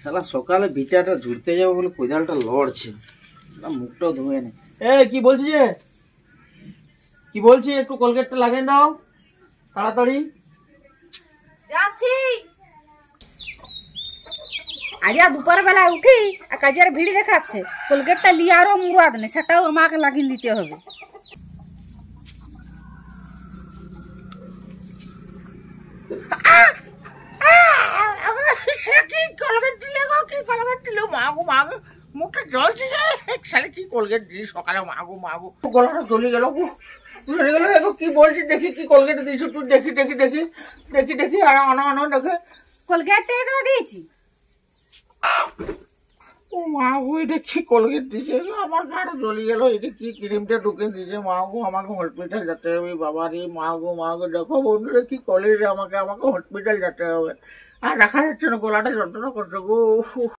শালা সকালে ভিটাটা ঝুড়তে যাবো বলে কোদালটা লড়ছে, মুখটাও ধুয়ে নে। কি বলছি যে কি বলছি, একটু কোলগেটটা লাগিয়ে দাও তাড়াতাড়ি। যাচ্ছি। আজ দুপুর বেলা উঠি কাজের ভিড় দেখাচ্ছে, কোলগেটটা লিয়ে আরো মুরাদ নেই, সেটাও আমাকে লাগিয়ে দিতে হবে। মুখটা জ্বলছে যে কি কোলগেট দিই সকালে, মাগো মাগো গলাটা জ্বলে গেল, জ্বলে গেল। কি বলছিস দেখি, কি কোলগেট দিয়েছো তুই? দেখি দেখি দেখি দেখি দেখি আর আনো আনো দেখে। কোলগেট দিয়েছি। ও মাগো, এটা কি কোলগেট দিয়েছে? আমার গাটা জ্বলে গেল। এটা কি ক্রিমটা ঢুকে দিয়েছে? মাগো, আমাকে হসপিটাল যেতে হবে। বাবা রে, মাগো মাগো, দেখো বন্ধুরা কি কলেজ, আমাকে আমাকে হসপিটাল যেতে হবে। আর রাখা যাচ্ছে না, গলাটা যন্ত্রণা করছে গো।